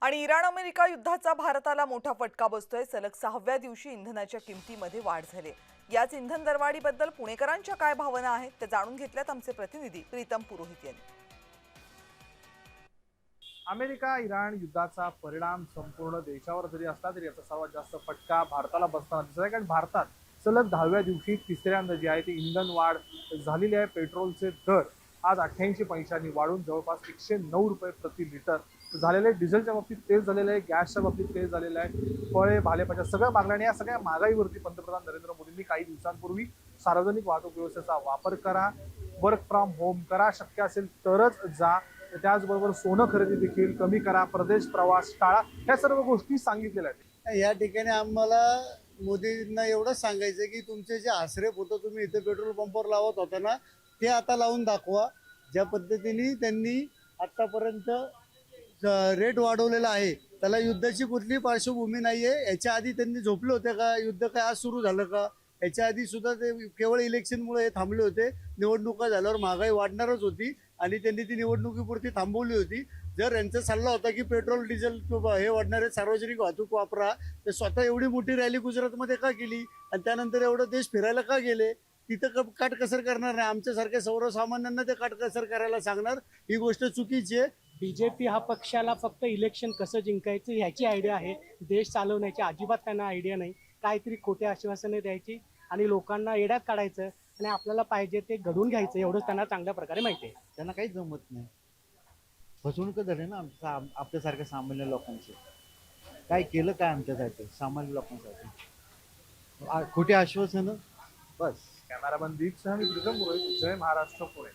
आणि Iran America युद्धाचा भारताला मोठा फटका बसतोय। सलग 6व्या दिवशी इंधनाच्या किमतीमध्ये वाढ झाली। याच इंधन दरवाढीबद्दल पुणेकरांच्या काय भावना आहेत ते जाणून घेतल्यात आमचे प्रतिनिधी प्रीतम पुरोहित यांनी। अमेरिका इराण युद्धाचा परिणाम संपूर्ण देशावर जरी असला तरी याचा सर्वात जास्त फटका भारताला बसताना दिसत आहे। कारण भारतात सलग 10व्या दिवशी तिसऱ्यांदा जी आहे ती इंधन वाढ झालेली आहे। पेट्रोलचे दर आज 88 पैशांनी वाढून जवळपास 109 रुपये प्रति लिटर झालेले। डिझेलच्या बाबतीत तेच झालेलं आहे, गॅसच्या बाबतीत तेच झालेलं आहे। फळे भालेपाच्या सगळ्या मागण्या, या सगळ्या महागाईवरती पंतप्रधान नरेंद्र मोदींनी काही दिवसांपूर्वी सार्वजनिक वाहतूक व्यवस्थेचा वापर करा, वर्क फ्रॉम होम करा, शक्य असेल तरच जा, त्याचबरोबर सोनं खरेदी देखील कमी करा, प्रदेश प्रवास टाळा, या सर्व गोष्टी सांगितलेल्या आहेत। या ठिकाणी आम्हाला मोदींना एवढंच सांगायचं की तुमचे जे आसरे होतं तुम्ही इथे पेट्रोल पंपावर लावत होता ना, ते आता लावून दाखवा। ज्या पद्धतीने त्यांनी आतापर्यंत रेट वाढवलेला आहे त्याला युद्धाची कुठली पार्श्वभूमी नाहीये। याच्या आधी त्यांनी झोपले होते का? युद्ध काय आज सुरू झालं का? याच्या आधी सुद्धा ते केवळ इलेक्शनमुळे थांबले होते। निवडणुका झाल्यावर महागाई वाढणारच होती आणि त्यांनी ती निवडणुकीपुरती थांबवली होती। जर यांचा सल्ला होता की पेट्रोल डिझेल हे वाढणारे सार्वजनिक वाहतूक वापरा, तर स्वतः एवढी मोठी रॅली गुजरातमध्ये का केली आणि त्यानंतर एवढं देश फिरायला का गेले? तिथं काटकसर करणार नाही, आमच्यासारख्या सर्वसामान्यांना ते काटकसर करायला सांगणार, ही गोष्ट चुकीची आहे। बीजेपी हा पक्षाला फक्त इलेक्शन कसं जिंकायचं ह्याची आयडिया आहे, देश चालवण्याची अजिबात त्यांना आयडिया नाही। काहीतरी खोटे आश्वासने द्यायची आणि लोकांना येड्यात काढायचं आणि आपल्याला पाहिजे ते घडून घ्यायचं, एवढंच त्यांना चांगल्या प्रकारे माहिती आहे। त्यांना काही जमत नाही, फसवणूक झाली ना आपल्यासारख्या सामान्य लोकांची। काय केलं काय आमच्यासाठी सामान्य लोकांसाठी? खोटी आश्वासनं बस। कॅमेरामन दीप सह मी प्रीतम पुरोहित, जय महाराष्ट्र पुणे।